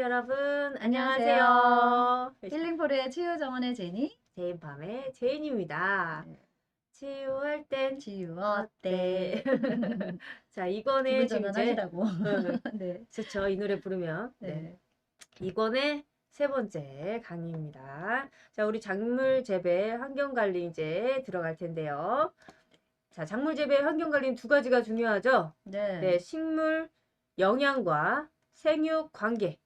여러분, 안녕하세요. 안녕하세요. 힐링포르의 치유 정원의 제니. 제인밤의 제인입니다. 네. 치유할 땐 치유 어때? 어때? 자, 기분 이권에 지금 이제, 전환하시라고. 네, 좋죠. 이 노래 부르면. 네. 네. 이권의 세 번째 강의입니다. 자, 우리 작물 재배 환경 관리 이제 들어갈 텐데요. 자, 작물 재배 환경 관리는 두 가지가 중요하죠. 네. 네, 식물 영양과 생육 관계.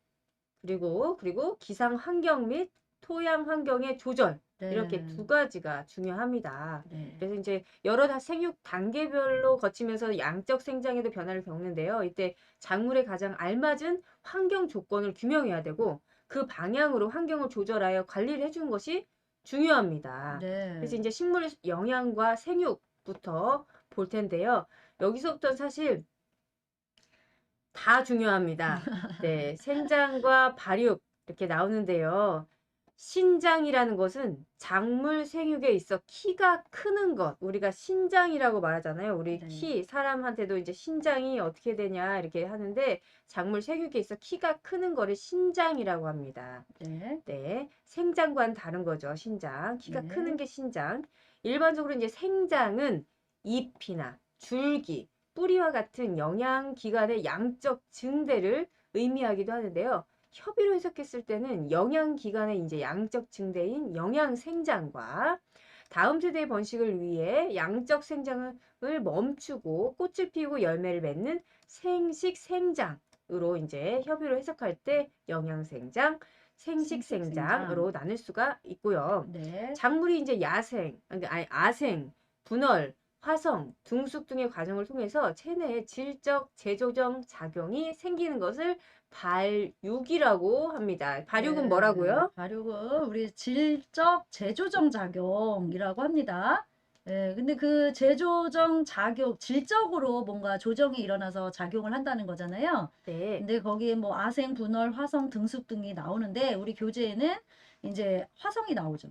그리고 기상 환경 및 토양 환경의 조절 이렇게 두 네. 가지가 중요합니다. 네. 그래서 이제 여러 생육 단계별로 거치면서 양적 생장에도 변화를 겪는데요. 이때 작물에 가장 알맞은 환경 조건을 규명해야 되고 그 방향으로 환경을 조절하여 관리를 해주는 것이 중요합니다. 그래서 네. 이제 식물 영양과 생육부터 볼 텐데요. 여기서부터 사실 다 중요합니다. 네, 생장과 발육 이렇게 나오는데요. 신장이라는 것은 작물 생육에 있어 키가 크는 것, 우리가 신장이라고 말하잖아요. 우리 네. 키, 사람한테도 이제 신장이 어떻게 되냐 이렇게 하는데 작물 생육에 있어 키가 크는 거를 신장이라고 합니다. 네. 네, 생장과는 다른 거죠. 신장, 키가 크는 네. 게 신장. 일반적으로 이제 생장은 잎이나 줄기, 뿌리와 같은 영양기관의 양적 증대를 의미하기도 하는데요. 협의로 해석했을 때는 영양기관의 이제 양적 증대인 영양생장과 다음 세대의 번식을 위해 양적 생장을 멈추고 꽃을 피우고 열매를 맺는 생식생장으로 이제 협의로 해석할 때 영양생장, 생식생장. 생식생장으로 나눌 수가 있고요. 네. 작물이 이제 아생, 분월, 화성, 둥숙 등의 과정을 통해서 체내에 질적 재조정 작용이 생기는 것을 발육이라고 합니다. 발육은 네. 뭐라고요? 발육은 우리 질적 재조정 작용이라고 합니다. 네, 근데 그 재조정 작용, 질적으로 뭔가 조정이 일어나서 작용을 한다는 거잖아요. 네, 근데 거기에 뭐 아생, 분월, 화성, 등숙 등이 나오는데 우리 교재에는 이제 화성이 나오죠.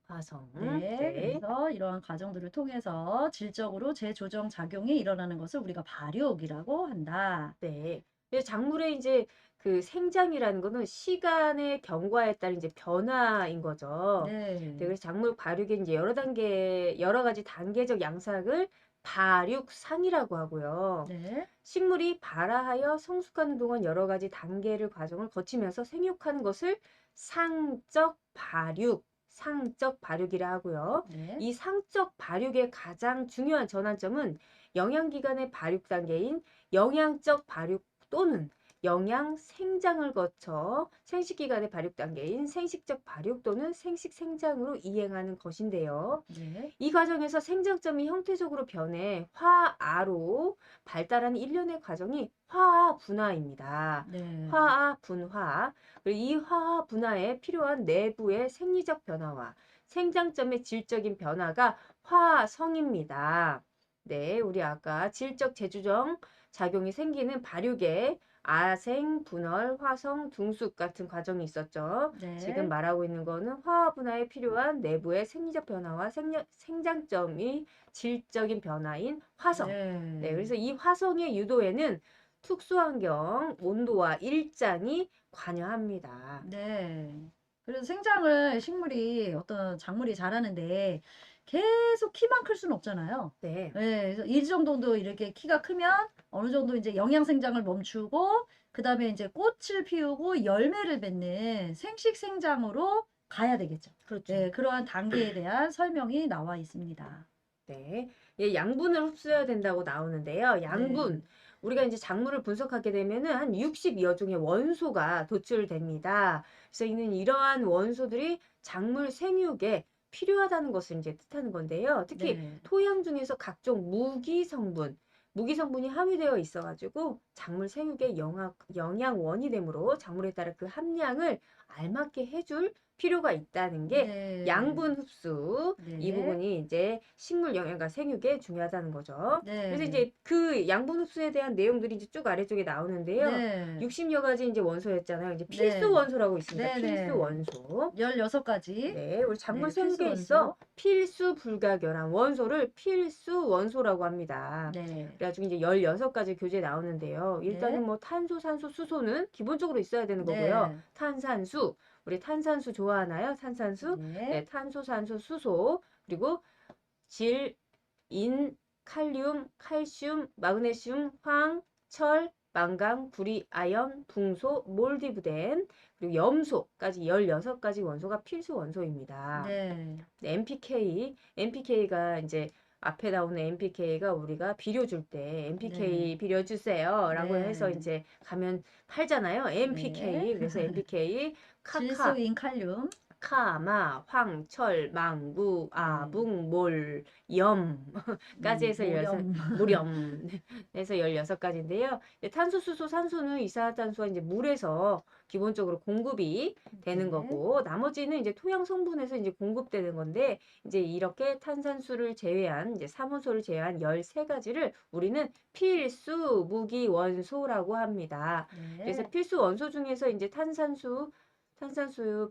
화성. 네, 네, 그래서 이러한 과정들을 통해서 질적으로 재조정 작용이 일어나는 것을 우리가 발육이라고 한다. 네. 그래서 작물의 이제 그 생장이라는 거는 시간의 경과에 따른 이제 변화인 거죠. 네, 네, 그래서 작물 발육의 이제 여러 가지 단계적 양상을 발육상이라고 하고요. 네, 식물이 발화하여 성숙하는 동안 여러 가지 단계를 과정을 거치면서 생육하는 것을 상적 발육이라 하고요. 네, 이 상적 발육의 가장 중요한 전환점은 영양기관의 발육 단계인 영양적 발육 또는 영양 생장을 거쳐 생식기관의 발육 단계인 생식적 발육 또는 생식 생장으로 이행하는 것인데요. 네, 이 과정에서 생장점이 형태적으로 변해 화아로 발달하는 일련의 과정이 화아 분화입니다. 네, 화아 분화. 그리고 이 화아 분화에 필요한 내부의 생리적 변화와 생장점의 질적인 변화가 화성입니다. 네, 우리 아까 질적 재조정 작용이 생기는 발육에 아생, 분월, 화성, 둥숙 같은 과정이 있었죠. 지금 네, 말하고 있는 거는 화학 분화에 필요한 내부의 생리적 변화와 생장점이 질적인 변화인 화성. 네, 네, 그래서 이 화성의 유도에는 특수환경, 온도와 일장이 관여합니다. 네. 그래서 생장을 식물이 어떤 작물이 자라는데 계속 키만 클 수는 없잖아요. 네, 네, 그래서 이 정도도 이렇게 키가 크면 어느 정도 이제 영양 생장을 멈추고 그다음에 이제 꽃을 피우고 열매를 맺는 생식 생장으로 가야 되겠죠. 그렇죠. 네, 그러한 단계에 대한 설명이 나와 있습니다. 네. 예, 양분을 흡수해야 된다고 나오는데요. 네, 양분. 우리가 이제 작물을 분석하게 되면은 한 60여 종의 원소가 도출됩니다. 그래서 이는 이러한 원소들이 작물 생육에 필요하다는 것을 이제 뜻하는 건데요. 특히 네, 토양 중에서 각종 무기 성분이 함유되어 있어가지고 작물 생육의 영양원이 되므로 작물에 따라 그 함량을 알맞게 해줄 필요가 있다는 게 네. 양분 흡수 이 네. 부분이 이제 식물 영양과 생육에 중요하다는 거죠. 그래서 네. 이제 그 양분 흡수에 대한 내용들이 이제 쭉 아래쪽에 나오는데요. 네. 60여 가지 이제 원소였잖아요. 이제 필수 네. 원소라고 있습니다. 네, 필수 네. 원소. 16가지. 네, 우리 작물 네, 필수 생육에 있어 원소. 필수 불가결한 원소를 필수 원소라고 합니다. 네. 그래가지고 이제 16가지 교재 나오는데요. 일단은 네. 뭐 탄소, 산소, 수소는 기본적으로 있어야 되는 거고요. 네. 탄산수, 우리 탄산수 좋아하나요? 탄산수? 네. 네, 탄소, 산소, 수소, 그리고 질, 인, 칼륨, 칼슘, 마그네슘, 황, 철, 망강, 구리, 아연, 붕소, 몰디브덴, 그리고 염소까지 16가지 원소가 필수 원소입니다. 네. NPK가 이제 앞에 나오는 NPK가 우리가 비료 줄 때 NPK 네. 비료 주세요라고 네. 해서 이제 가면 팔잖아요. NPK. 네. 그래서 NPK 카카 질소인 칼륨. 카마, 황, 철, 망구, 네. 아붕, 몰, 염까지 해서 모렴. 무렴 해서 16가지인데요. 탄소, 수소, 산소는 이산화탄소가 이제 물에서 기본적으로 공급이 되는 네. 거고 나머지는 이제 토양 성분에서 이제 공급되는 건데 이제 이렇게 탄산수를 제외한 이제 삼원소를 제외한 13가지를 우리는 필수 무기 원소라고 합니다. 그래서 네. 필수 원소 중에서 이제 탄산수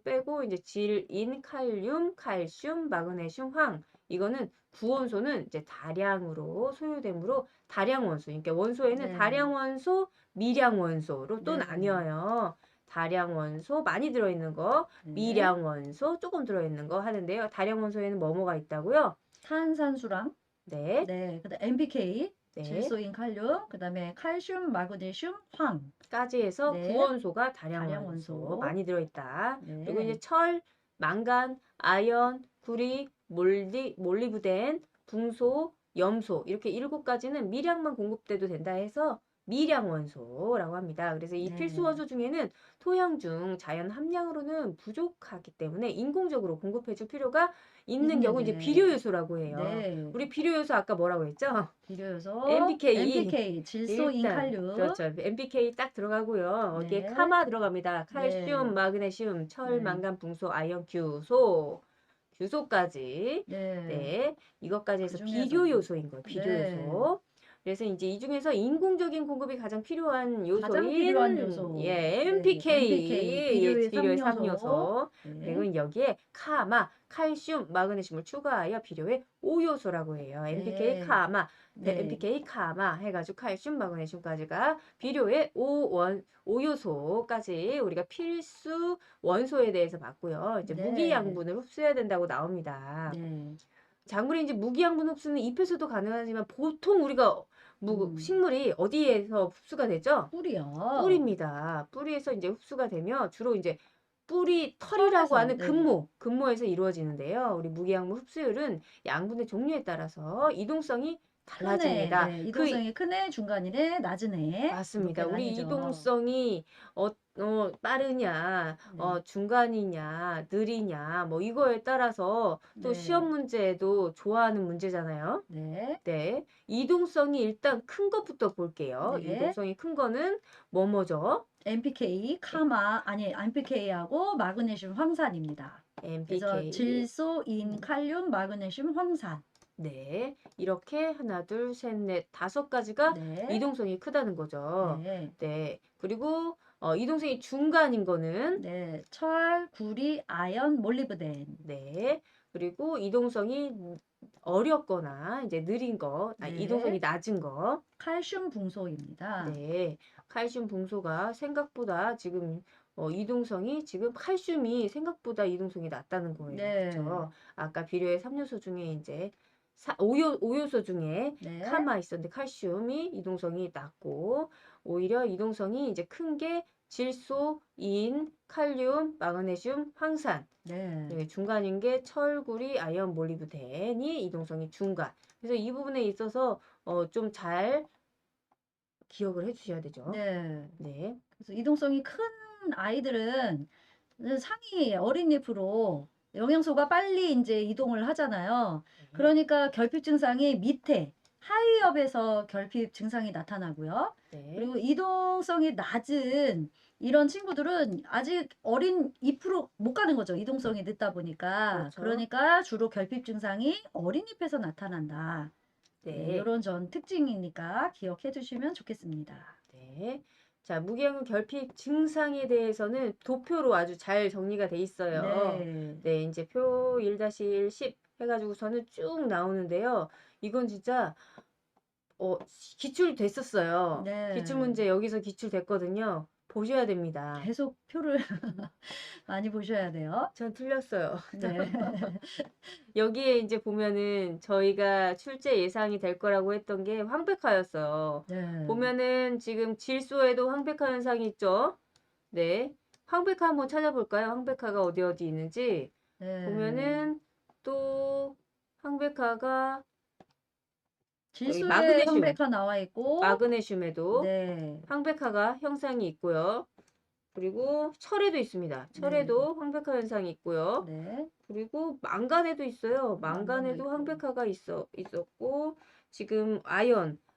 빼고 이제 질, 인, 칼륨, 칼슘, 마그네슘, 황 이거는 구원소는 이제 다량으로 소요되므로 다량 원소. 그러니까 원소에는 네. 다량 원소, 미량 원소로 또 네. 나뉘어요. 다량 원소 많이 들어있는 거, 네. 미량 원소 조금 들어있는 거 하는데요. 다량 원소에는 뭐뭐가 있다고요? 탄산수랑. 네, 네. 그다음 NPK. 네. 질소인 칼륨. 그다음에 칼슘, 마그네슘, 황. 까지 해서 네. 구원소가 다량 다량 원소 원소. 많이 들어있다. 네. 그리고 이제 철, 망간, 아연, 구리, 몰리브덴, 붕소, 염소 이렇게 7가지는 미량만 공급돼도 된다 해서 미량 원소라고 합니다. 그래서 이 네. 필수 원소 중에는 토양 중 자연 함량으로는 부족하기 때문에 인공적으로 공급해 줄 필요가 있는 경우 이제 있는데. 비료 요소라고 해요. 네. 우리 비료 요소 아까 뭐라고 했죠? 비료요소. NPK. 질소인 일단 칼륨. 그렇죠. NPK 딱 들어가고요. 여기에 네. 카마 들어갑니다. 칼슘, 네. 마그네슘, 철, 네. 망간, 붕소, 아연, 규소까지. 네. 네. 이것까지 해서 그중에서도- 비료 요소인 거예요. 비료 네. 요소. 그래서 이제 이 중에서 인공적인 공급이 가장 필요한 요소인 가장 필요한 요소. 예, 네. NPK, 비료의 비료의 3요소. 3요소. 네. 그리고 여기에 카마, 칼슘, 마그네슘을 추가하여 비료의 5요소라고 해요. NPK, 네. 카마, 네. NPK, 카마 해가지고 칼슘, 마그네슘까지가 비료의 5요소까지 우리가 필수 원소에 대해서 봤고요. 이제 네. 무기양분을 흡수해야 된다고 나옵니다. 네. 작물이 이제 무기양분 흡수는 잎에서도 가능하지만 보통 우리가 식물이 어디에서 흡수가 되죠? 뿌리요. 뿌리입니다. 뿌리에서 이제 흡수가 되면 주로 이제 뿌리 털이라고 털에서, 하는 네. 근모에서 이루어지는데요. 우리 무기양분 흡수율은 양분의 종류에 따라서 이동성이 달라집니다. 네. 이동성이 큰 애, 중간인 애, 낮은 애. 맞습니다. 이렇게 우리 나뉘죠. 이동성이 빠르냐, 네. 중간이냐, 느리냐, 뭐 이거에 따라서 또 네. 시험 문제도 좋아하는 문제잖아요. 네. 네. 이동성이 일단 큰 것부터 볼게요. 네. 이동성이 큰 거는 뭐뭐죠? NPK, NPK하고 마그네슘 황산입니다. 그래서 NPK. 질소인 칼륨, 마그네슘 황산. 네. 이렇게 하나, 둘, 셋, 넷, 5가지가 네. 이동성이 크다는 거죠. 네. 네. 그리고 이동성이 중간인 거는 네. 철, 구리, 아연, 몰리브덴. 네. 그리고 이동성이 어렵거나 이제 느린 거, 네. 이동성이 낮은 거. 칼슘 붕소입니다. 네. 칼슘 붕소가 생각보다 지금 이동성이 지금 칼슘이 생각보다 이동성이 낮다는 거예요. 네. 그렇죠? 아까 비료의 3요소 중에 이제 5요소 중에 네. 카마 있었는데 칼슘이 이동성이 낮고 오히려 이동성이 이제 큰 게 질소, 인, 칼륨, 마그네슘, 황산. 네. 네, 중간인 게 철, 구리, 아연, 몰리브덴이 이동성이 중간. 그래서 이 부분에 있어서 좀 잘 기억을 해주셔야 되죠. 네. 네. 그래서 이동성이 큰 아이들은 상위 어린잎으로 영양소가 빨리 이제 이동을 하잖아요. 그러니까 결핍 증상이 밑에 하위엽에서 결핍 증상이 나타나고요. 네. 그리고 이동성이 낮은 이런 친구들은 아직 어린 잎으로 못 가는 거죠. 이동성이 늦다 보니까. 그렇죠. 그러니까 주로 결핍 증상이 어린 잎에서 나타난다. 네, 네. 이런 전 특징이니까 기억해 두시면 좋겠습니다. 네. 자, 무기형 결핍 증상에 대해서는 도표로 아주 잘 정리가 돼 있어요. 네. 네, 이제 표 1-10 해가지고서는 쭉 나오는데요. 이건 진짜 기출됐었어요. 기출 네. 문제 여기서 기출됐거든요. 보셔야 됩니다. 계속 표를 많이 보셔야 돼요. 전 틀렸어요. 네. 여기에 이제 보면은 저희가 출제 예상이 될 거라고 했던 게 황백화였어요. 네. 보면은 지금 질소에도 황백화 현상이 있죠. 네. 황백화 한번 찾아볼까요? 황백화가 어디 어디 있는지. 네. 보면은 또 황백화가 여기 질소에 마그네슘, 황백화 나와 있고, 마그네슘에도 네. 황백화가 형상이 있고요. 그리고 철에도 있습니다. 네. 철에도 황백화 현상이 있고요. 네. 그리고 망간에도 있어요. 망간도 망간에도 있고. 황백화가 있었고, 지금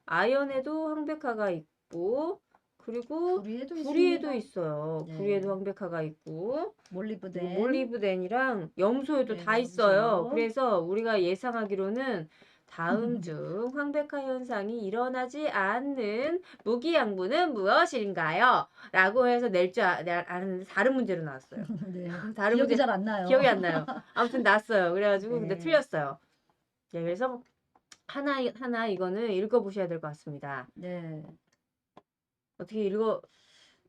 아연에도 황백화가 있고, 그리고 불이에도 구리에도 있습니다. 있어요. 네. 구리에도 황백화가 있고, 그리고 몰리브덴. 몰리브덴이랑 염소에도 네, 다 있어요. 염소. 그래서 우리가 예상하기로는 다음 중 황백화 현상이 일어나지 않는 무기양분은 무엇인가요? 라고 해서 낼 줄 아는데 다른 문제로 나왔어요. 네. 다른 기억이 문제 잘 안 나요. 기억이 안 나요. 아무튼 났어요. 그래가지고 근데 네. 틀렸어요. 네, 그래서 하나 이거는 읽어보셔야 될 것 같습니다. 네. 어떻게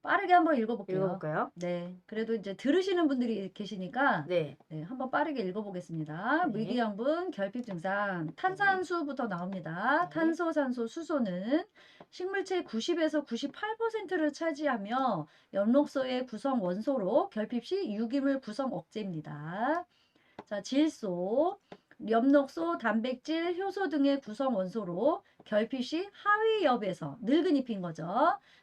빠르게 한번 읽어볼게요. 읽어볼까요? 네. 그래도 이제 들으시는 분들이 계시니까, 네. 네, 한번 빠르게 읽어보겠습니다. 네. 무기양분 결핍 증상. 탄산수부터 나옵니다. 네. 탄소, 산소, 수소는 식물체 90에서 98%를 차지하며 엽록소의 구성 원소로 결핍 시 유기물 구성 억제입니다. 자, 질소, 엽록소, 단백질, 효소 등의 구성 원소로 결핍 시 하위엽에서 늙은 잎인 거죠.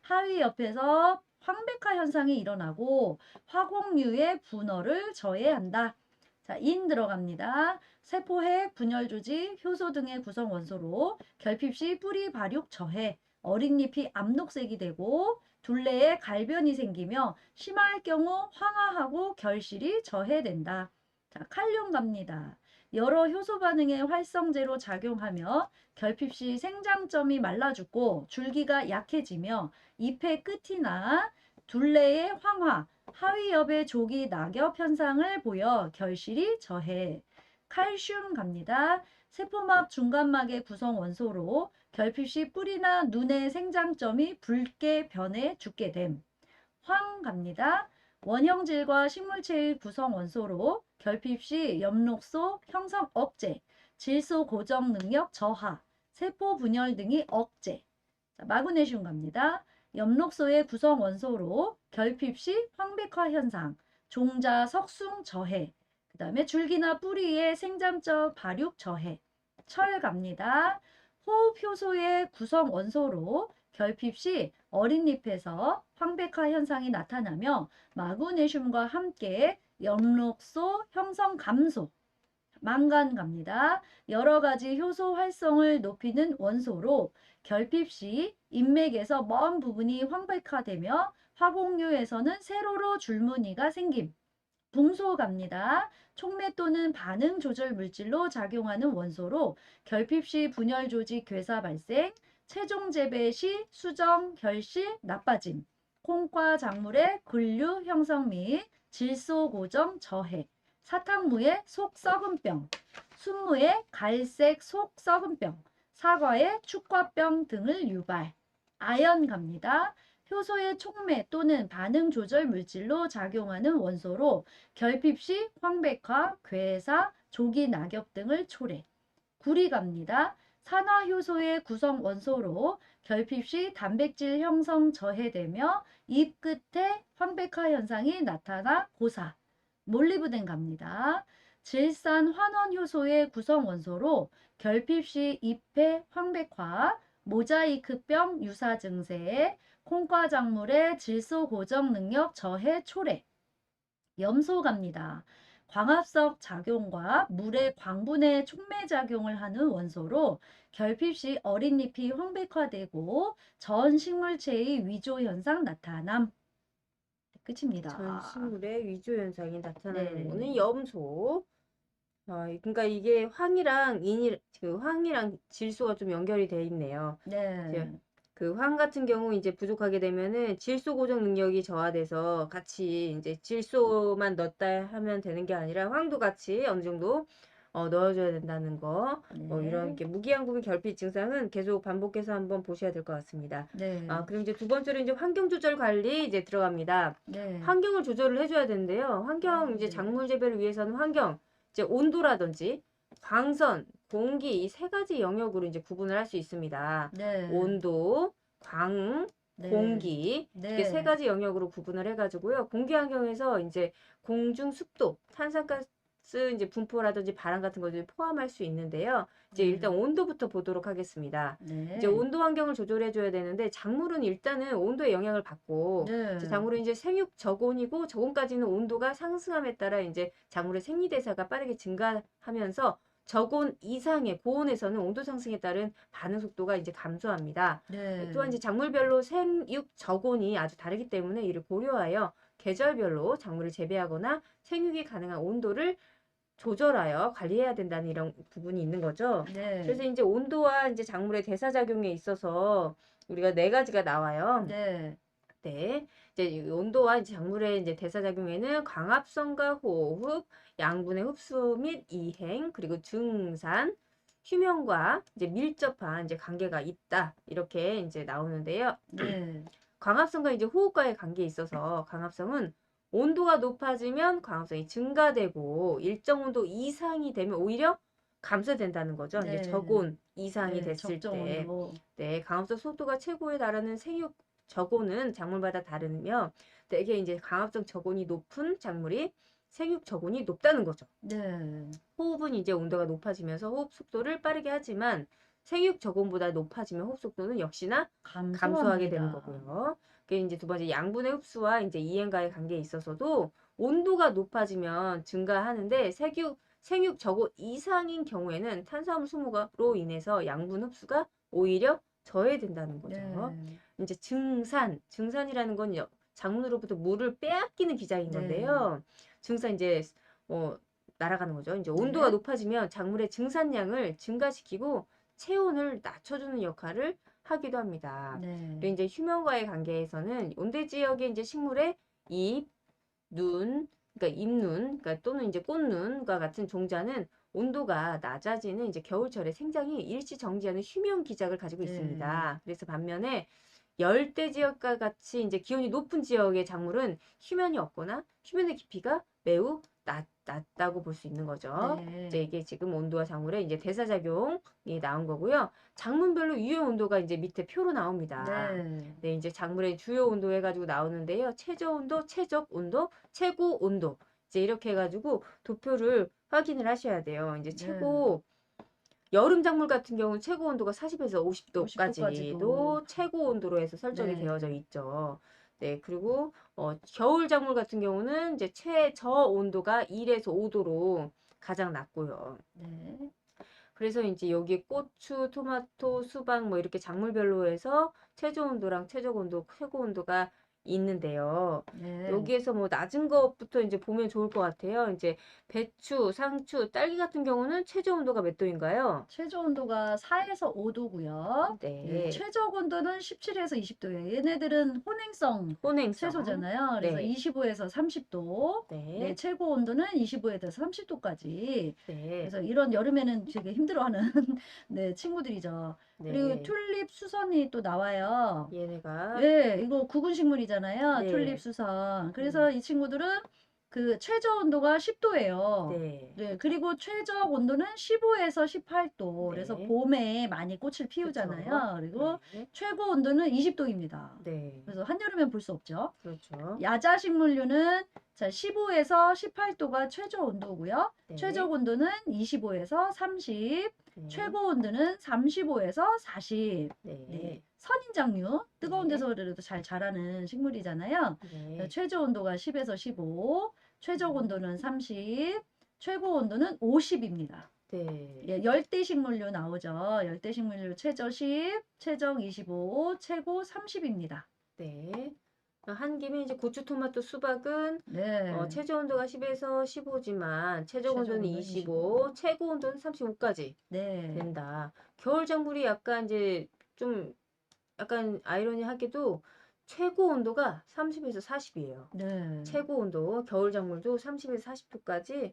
하위엽에서 황백화 현상이 일어나고 화공류의 분어를 저해한다. 자, 인 들어갑니다. 세포핵, 분열조직, 효소 등의 구성 원소로 결핍 시 뿌리 발육 저해, 어린 잎이 암록색이 되고 둘레에 갈변이 생기며 심할 경우 황화하고 결실이 저해된다. 자, 칼륨 갑니다. 여러 효소 반응의 활성제로 작용하며 결핍 시 생장점이 말라 죽고 줄기가 약해지며 잎의 끝이나 둘레의 황화, 하위엽의 조기 낙엽 현상을 보여 결실이 저해. 칼슘 갑니다. 세포막 중간막의 구성 원소로 결핍 시 뿌리나 눈의 생장점이 붉게 변해 죽게 됨. 황 갑니다. 원형질과 식물체의 구성 원소로 결핍 시 엽록소 형성 억제, 질소 고정 능력 저하, 세포 분열 등이 억제. 자, 마그네슘 갑니다. 엽록소의 구성 원소로 결핍 시 황백화 현상, 종자 석숭 저해, 그 다음에 줄기나 뿌리의 생장점 발육 저해. 철 갑니다. 호흡 효소의 구성 원소로 결핍 시 어린 잎에서 황백화 현상이 나타나며 마그네슘과 함께 엽록소 형성 감소, 망간 갑니다. 여러 가지 효소 활성을 높이는 원소로 결핍 시 인맥에서 먼 부분이 황백화되며 화공류에서는 세로로 줄무늬가 생김. 붕소 갑니다. 촉매 또는 반응 조절 물질로 작용하는 원소로 결핍 시 분열 조직 괴사 발생, 체종 재배 시 수정, 결실, 나빠짐, 콩과 작물의 근류 형성 및 질소 고정 저해, 사탕무의 속 썩은병, 순무의 갈색 속 썩은병, 사과의 축과병 등을 유발. 아연 갑니다. 효소의 촉매 또는 반응 조절 물질로 작용하는 원소로 결핍 시 황백화, 괴사, 조기 낙엽 등을 초래. 구리 갑니다. 산화효소의 구성 원소로 결핍 시 단백질 형성 저해되며 잎 끝에 황백화 현상이 나타나 고사. 몰리브덴 갑니다. 질산 환원효소의 구성 원소로 결핍 시 잎의 황백화, 모자이크병 유사 증세, 콩과 작물의 질소 고정 능력 저해 초래. 염소 갑니다. 광합성 작용과 물의 광분해 촉매 작용을 하는 원소로 결핍 시 어린 잎이 황백화되고 전 식물체의 위조 현상 나타남. 끝입니다. 전 식물의 위조 현상이 나타나는 네. 거는 염소. 그러니까 이게 황이랑 질소가 좀 연결이 돼 있네요. 이제 네. 그 황 같은 경우 이제 부족하게 되면은 질소 고정 능력이 저하돼서 같이 이제 질소만 넣었다 하면 되는 게 아니라 황도 같이 어느 정도 넣어줘야 된다는 거. 이런 네. 이렇게 무기양국의 결핍 증상은 계속 반복해서 한번 보셔야 될 것 같습니다. 네. 그럼 이제 두 번째로 이제 환경 조절 관리 이제 들어갑니다. 네. 환경을 조절을 해줘야 되는데요. 환경 이제 네. 작물 재배를 위해서는 환경 이제 온도라든지 광선, 공기 이 세 가지 영역으로 이제 구분을 할 수 있습니다. 네. 온도, 광, 네. 공기 이렇게 세 네. 가지 영역으로 구분을 해가지고요. 공기 환경에서 이제 공중 습도, 탄산가스 이제 분포라든지 바람 같은 것들을 포함할 수 있는데요. 이제 일단 온도부터 보도록 하겠습니다. 이제 네. 온도 환경을 조절해줘야 되는데 작물은 일단은 온도의 영향을 받고 네. 작물은 이제 생육 저온이고 저온까지는 온도가 상승함에 따라 이제 작물의 생리대사가 빠르게 증가하면서 저온 이상의 고온에서는 온도 상승에 따른 반응 속도가 이제 감소합니다. 네. 또한 이제 작물별로 생육 저온이 아주 다르기 때문에 이를 고려하여 계절별로 작물을 재배하거나 생육이 가능한 온도를 조절하여 관리해야 된다는 이런 부분이 있는 거죠. 네. 그래서 이제 온도와 이제 작물의 대사작용에 있어서 우리가 네 가지가 나와요. 네. 네. 이제 이 온도와 이제 작물의 이제 대사작용에는 광합성과 호흡, 양분의 흡수 및 이행, 그리고 증산, 휴면과 이제 밀접한 이제 관계가 있다. 이렇게 이제 나오는데요. 네. 광합성과 이제 호흡과의 관계에 있어서 광합성은 온도가 높아지면 광합성이 증가되고 일정 온도 이상이 되면 오히려 감소된다는 거죠. 이제 네. 저온 이상이 네. 됐을 적정 때. 온도. 네, 광합성 속도가 최고에 달하는 생육 저온은 작물마다 다르며 대개 이제 광합성 저온이 높은 작물이 생육 저온이 높다는 거죠. 네. 호흡은 이제 온도가 높아지면서 호흡 속도를 빠르게 하지만 생육 저온보다 높아지면 호흡 속도는 역시나 감소하게 되는 감소합니다. 거고요. 그게 이제 두 번째 양분의 흡수와 이제 이행과의 관계에 있어서도 온도가 높아지면 증가하는데 생육 저온 이상인 경우에는 탄수화물 소모로 인해서 양분 흡수가 오히려 저해된다는 거죠. 네. 이제 증산이라는 건 작물로부터 물을 빼앗기는 기작인 네. 건데요. 증산 이제 날아가는 거죠. 이제 온도가 네. 높아지면 작물의 증산량을 증가시키고 체온을 낮춰주는 역할을 하기도 합니다. 네. 그리고 이제 휴면과의 관계에서는 온대 지역의 이제 식물의 잎, 눈, 그러니까 잎눈, 그러니까 또는 이제 꽃눈과 같은 종자는 온도가 낮아지는 이제 겨울철에 생장이 일시 정지하는 휴면 기작을 가지고 네. 있습니다. 그래서 반면에 열대 지역과 같이 이제 기온이 높은 지역의 작물은 휴면이 없거나 휴면의 깊이가 매우 낮다고 볼 수 있는 거죠. 이제 네. 이게 지금 온도와 작물의 이제 대사작용이 나온 거고요. 작물별로 유효 온도가 이제 밑에 표로 나옵니다. 네. 네, 이제 작물의 주요 온도 해가지고 나오는데요. 최저 온도, 최적 온도, 최고 온도. 이제 이렇게 해가지고 도표를 확인을 하셔야 돼요. 이제 최고 여름 작물 같은 경우는 최고 온도가 40에서 50도까지도 50도까지도. 최고 온도로 해서 설정이 네. 되어져 있죠. 네, 그리고 겨울 작물 같은 경우는 이제 최저 온도가 1에서 5도로 가장 낮고요. 네. 그래서 이제 여기 고추, 토마토, 수박 뭐 이렇게 작물별로 해서 최저 온도랑 최적 온도, 최고 온도가 있는데요. 네. 여기에서 뭐 낮은 것부터 이제 보면 좋을 것 같아요. 이제 배추, 상추, 딸기 같은 경우는 최저 온도가 몇 도인가요? 최저 온도가 4에서 5도고요. 네. 최적 온도는 17에서 20도예요. 얘네들은 혼행성 혼행성. 채소잖아요. 그래서 네. 25에서 30도. 네. 네, 최고 온도는 25에서 30도까지. 네. 그래서 이런 여름에는 되게 힘들어하는 네, 친구들이죠. 그리고 네. 튤립 수선이 또 나와요. 얘네가 네, 이거 구근 식물이잖아요. 네. 튤립 수선. 그래서 이 친구들은 그 최저 온도가 10도예요. 네. 네, 그리고 최적 온도는 15에서 18도. 그래서 네. 봄에 많이 꽃을 피우잖아요. 그리고 네. 최고 온도는 20도입니다. 네. 그래서 한여름엔 볼 수 없죠. 그렇죠. 야자 식물류는 자, 15에서 18도가 최저 온도고요. 네. 최적 온도는 25에서 30, 네. 최고 온도는 35에서 40. 네. 네. 선인장류, 뜨거운 네. 데서 그래도 잘 자라는 식물이잖아요. 네. 최저 온도가 10에서 15, 최적 온도는 30, 최고 온도는 50입니다. 네. 예, 열대 식물류 나오죠. 열대 식물류 최저 10, 최적 25, 최고 30입니다. 네. 한 김에 이제 고추, 토마토, 수박은 네. 최저 온도가 10에서 15지만 최적 최저 온도는 온도는 25, 25. 최고 온도는 35까지 네. 된다. 겨울 작물이 약간 이제 좀 약간 아이러니하게도 최고 온도가 30에서 40이에요. 네. 최고 온도, 겨울 작물도 30에서 40도까지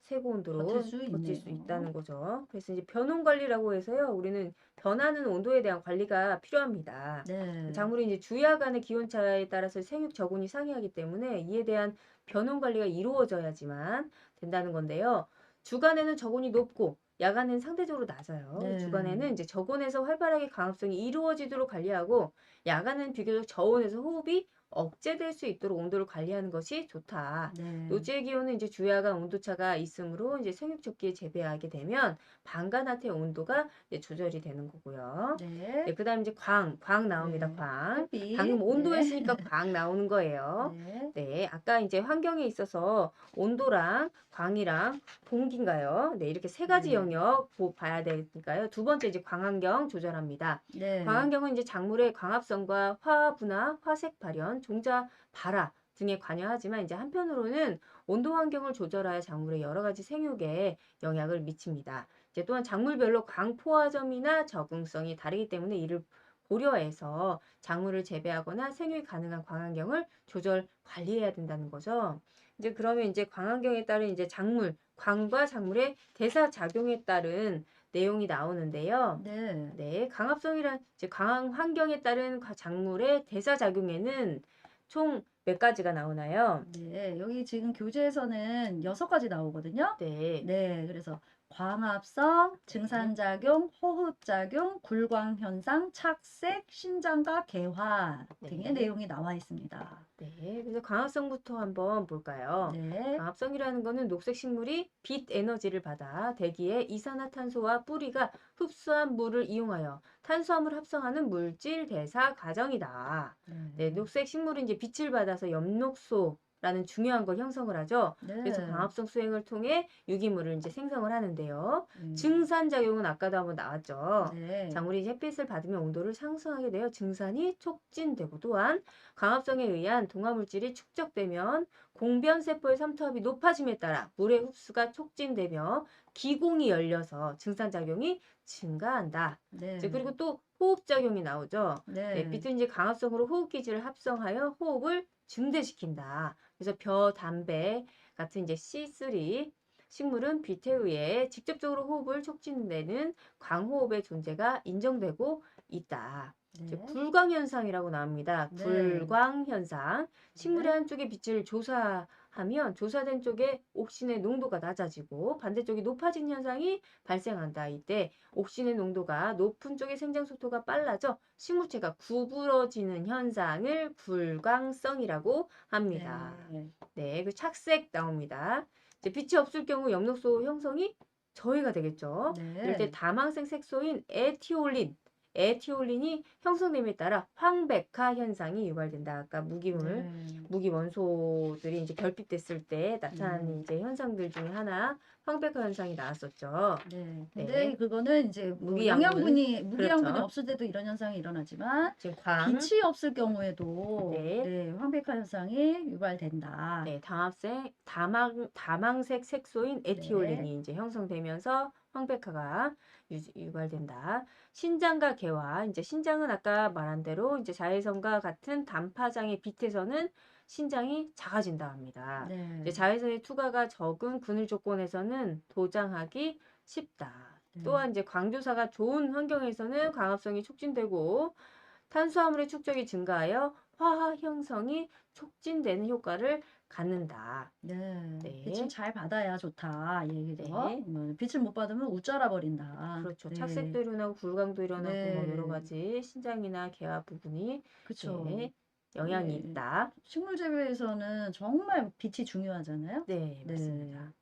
최고 버틸 온도로 수 버틸 수 있네요. 있다는 거죠. 그래서 이제 변온 관리라고 해서요. 우리는 변하는 온도에 대한 관리가 필요합니다. 네. 작물이 이제 주야 간의 기온 차에 따라서 생육 저군이 상이하기 때문에 이에 대한 변온 관리가 이루어져야지만 된다는 건데요. 주간에는 저군이 높고 야간에는 상대적으로 낮아요. 네. 주간에는 이제 저온에서 활발하게 강합성이 이루어지도록 관리하고 야간은 비교적 저온에서 호흡이 억제될 수 있도록 온도를 관리하는 것이 좋다. 네. 노지의 기온은 이제 주야간 온도차가 있으므로 이제 생육조기에 재배하게 되면 밤과 낮의 온도가 이제 조절이 되는 거고요. 네. 네, 그다음 이제 광 나옵니다. 네. 광. 방금 햇빛. 온도 네. 했으니까 광 나오는 거예요. 네. 네, 아까 이제 환경에 있어서 온도랑 광이랑 동기인가요? 네, 이렇게 세 가지 네. 영역 봐야 되니까요. 두 번째 이제 광환경 조절합니다. 네. 광환경은 이제 작물의 광합성과 화학 분화, 화색 발현, 종자 발화 등에 관여하지만 이제 한편으로는 온도 환경을 조절하여 작물의 여러 가지 생육에 영향을 미칩니다. 이제 또한 작물별로 광 포화점이나 적응성이 다르기 때문에 이를 고려해서 작물을 재배하거나 생육이 가능한 광환경을 조절 관리해야 된다는 거죠. 이제 그러면 이제 광환경에 따른 이제 광과 작물의 대사 작용에 따른 내용이 나오는데요. 네. 네, 강합성이란 이제 강한 환경에 따른 작물의 대사 작용에는 총 몇 가지가 나오나요? 네. 여기 지금 교재에서는 6가지 나오거든요. 네, 네. 그래서 광합성, 네, 증산작용, 호흡작용, 굴광현상, 착색, 신장과 개화 등의 네. 내용이 나와 있습니다. 네, 그래서 광합성부터 한번 볼까요? 네. 광합성이라는 것은 녹색 식물이 빛 에너지를 받아 대기에 이산화탄소와 뿌리가 흡수한 물을 이용하여 탄수화물 합성하는 물질 대사 과정이다. 네, 네. 녹색 식물은 이제 빛을 받아서 엽록소라는 중요한 걸 형성을 하죠. 그래서 네. 광합성 수행을 통해 유기물을 이제 생성을 하는데요. 음. 증산작용은 아까도 한번 나왔죠. 네. 작물이 햇빛을 받으면 온도를 상승하게 되어 증산이 촉진되고 또한 광합성에 의한 동화물질이 축적되면 공변세포의 삼투압이 높아짐에 따라 물의 흡수가 촉진되며 기공이 열려서 증산작용이 증가한다. 이제 네. 그리고 또 호흡작용이 나오죠. 네, 네. 빛은 이제 광합성으로 호흡기질을 합성하여 호흡을 증대시킨다. 그래서 벼, 담배 같은 이제 C3 식물은 빛에 의해 직접적으로 호흡을 촉진되는 광호흡의 존재가 인정되고 있다. 이제 네. 굴광현상이라고 나옵니다. 네. 굴광현상. 식물의 네. 한쪽의 빛을 조사하면 조사된 쪽에 옥신의 농도가 낮아지고 반대쪽이 높아진 현상이 발생한다. 이때 옥신의 농도가 높은 쪽의 생장 속도가 빨라져 식물체가 구부러지는 현상을 굴광성이라고 합니다. 네. 네, 그 착색 나옵니다. 이제 빛이 없을 경우 엽록소 형성이 저해가 되겠죠. 이럴 때 네. 다망색 색소인 에티올린이 형성됨에 따라 황백화 현상이 유발된다. 아까 네. 무기 원소들이 이제 결핍됐을 때 나타나는 음. 이제 현상들 중에 하나 황백화 현상이 나왔었죠. 네. 근데 네, 그거는 이제 뭐 무기양분 무기양분이 그렇죠. 없을 때도 이런 현상이 일어나지만 지금 광, 빛이 없을 경우에도 네, 네, 황백화 현상이 유발된다. 네, 다망색 색소인 네. 에티올린이 이제 형성되면서 황백화가 유발된다. 신장과 개화. 이제 신장은 아까 말한 대로 이제 자외선과 같은 단파장의 빛에서는 신장이 작아진다 합니다. 이제 네. 자외선의 투과가 적은 그늘 조건에서는 도장하기 쉽다. 네. 또한 이제 광조사가 좋은 환경에서는 광합성이 促진되고 탄수화물의 축적이 증가하여 화학 형성이 촉진되는 효과를 갖는다. 네. 빛을 네, 잘 받아야 좋다. 이 얘기죠. 네. 빛을 못 받으면 우짜라 버린다. 그렇죠. 네. 착색도 일어나고 굴광도 일어나고 뭐 여러 네. 가지 신장이나 개화 부분이 그쵸. 네, 영향이 네. 있다. 식물 재배에서는 정말 빛이 중요하잖아요. 네, 네. 맞습니다.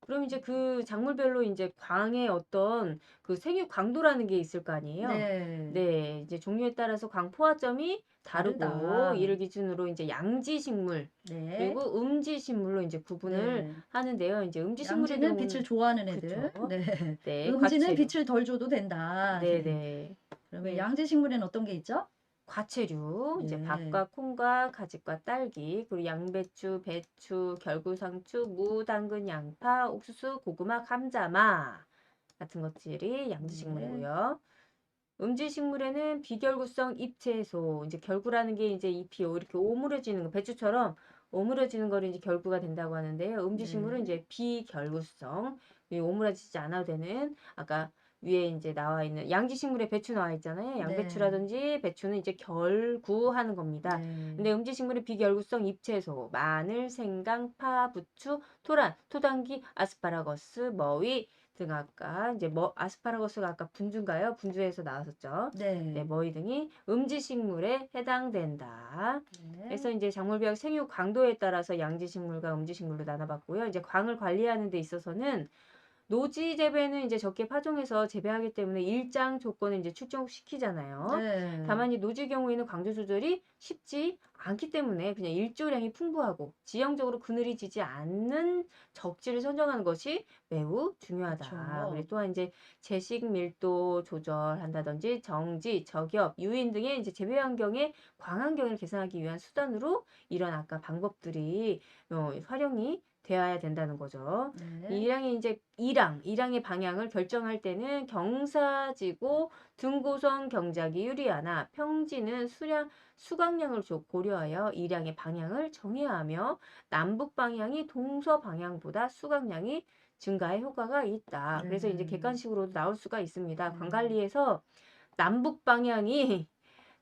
그럼 이제 그 작물별로 이제 광의 어떤 그 생육 강도라는 게 있을 거 아니에요? 네. 네, 이제 종류에 따라서 광 포화점이 다르고 다르다. 이를 기준으로 이제 양지 식물 네. 그리고 음지 식물로 이제 구분을 네. 하는데요. 이제 음지 식물의 양지는 빛을 경우는 좋아하는 그쵸. 애들. 네. 네, 음지는 과채류. 빛을 덜 줘도 된다. 네. 네네. 그러면 네. 양지 식물에는 어떤 게 있죠? 과채류, 이제 네. 밥과 콩과 가지과 딸기, 그리고 양배추, 배추, 결구상추, 무, 당근, 양파, 옥수수, 고구마, 감자마 같은 것들이 네. 양지식물이고요. 음지식물에는 비결구성 잎채소, 이제 결구라는 게 이제 잎이 이렇게 오므려지는 거, 배추처럼 오므려지는 거를 이제 결구가 된다고 하는데요. 음지식물은 네. 이제 비결구성, 이 오므라지지 않아도 되는, 아까 위에 이제 나와 있는 양지식물에 배추 나와 있잖아요. 네. 양배추라든지 배추는 이제 결구하는 겁니다. 근데 네. 음지식물의 비결구성 잎채소, 마늘, 생강, 파, 부추, 토란, 토당귀, 아스파라거스, 머위 등 아까 이제 아스파라거스가 아까 분주인가요? 분주에서 나왔었죠. 네, 네. 머위 등이 음지식물에 해당된다. 네. 그래서 이제 작물비약 생육 강도에 따라서 양지식물과 음지식물로 나눠봤고요. 이제 광을 관리하는 데 있어서는 노지 재배는 이제 적게 파종해서 재배하기 때문에 일정 조건을 이제 축적시키잖아요. 네. 다만 이 노지 경우에는 강도 조절이 쉽지 않기 때문에 그냥 일조량이 풍부하고 지형적으로 그늘이 지지 않는 적지를 선정하는 것이 매우 중요하다. 그렇죠. 그리고 또한 이제 재식 밀도 조절한다든지 정지, 저겹, 유인 등의 이제 재배 환경의 광환경을 개선하기 위한 수단으로 이런 아까 방법들이 활용이 되어야 된다는 거죠. 네. 이랑이 이제 이랑의 방향을 결정할 때는 경사지고 등고선 경작이 유리하나 평지는 수강량을 고려하여 이랑의 방향을 정해야 하며 남북 방향이 동서 방향보다 수강량이 증가에 효과가 있다. 그래서 이제 네. 객관식으로도 나올 수가 있습니다. 네. 관관리에서 남북 방향이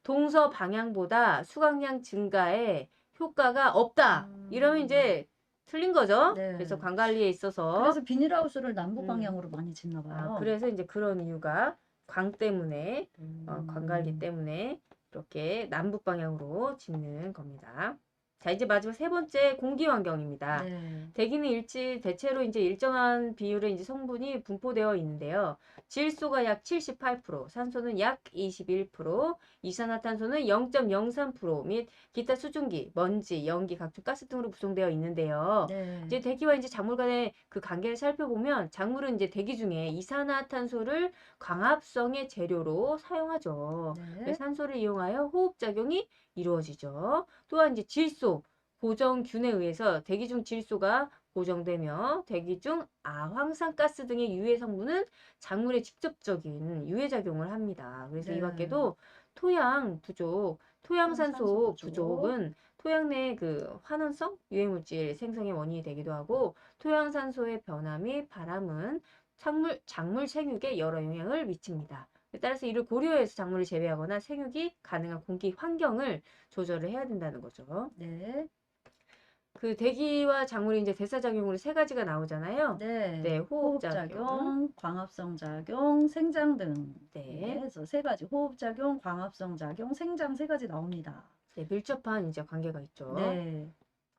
동서 방향보다 수강량 증가에 효과가 없다. 이러면 이제 틀린 거죠. 그래서 네. 관관리에 있어서 그래서 비닐하우스를 남북 음, 방향으로 많이 짓나 봐요. 그래서 이제 그런 이유가 광 때문에 관관리 음. 때문에 이렇게 남북 방향으로 짓는 겁니다. 자, 이제 마지막 세 번째 공기 환경입니다. 네. 대기는 대체로 이제 일정한 비율의 이제 성분이 분포되어 있는데요. 질소가 약 78%, 산소는 약 21%, 이산화탄소는 0.03%및 기타 수증기, 먼지, 연기, 각종 가스 등으로 구성되어 있는데요. 네. 이제 대기와 이제 작물 간의 그 관계를 살펴보면 작물은 이제 대기 중에 이산화탄소를 광합성의 재료로 사용하죠. 네. 그래서 산소를 이용하여 호흡작용이 이루어지죠. 또한 이제 질소, 고정균에 의해서 대기 중 질소가 고정되며 대기 중 아황산가스 등의 유해 성분은 작물에 직접적인 유해 작용을 합니다. 그래서 이 네. 밖에도 토양 부족, 산소 토양산소 부족. 부족은 토양 내 그 환원성 유해물질 생성의 원인이 되기도 하고 토양산소의 변화 및 바람은 작물 생육에 여러 영향을 미칩니다. 따라서 이를 고려해서 작물을 재배하거나 생육이 가능한 공기 환경을 조절을 해야 된다는 거죠. 네. 그 대기와 작물이 이제 대사작용으로 세 가지가 나오잖아요. 네. 네, 호흡작용. 호흡작용, 광합성 작용, 생장 등. 네. 해서 세 가지. 호흡작용, 광합성 작용, 생장 세 가지 나옵니다. 네, 밀접한 이제 관계가 있죠. 네.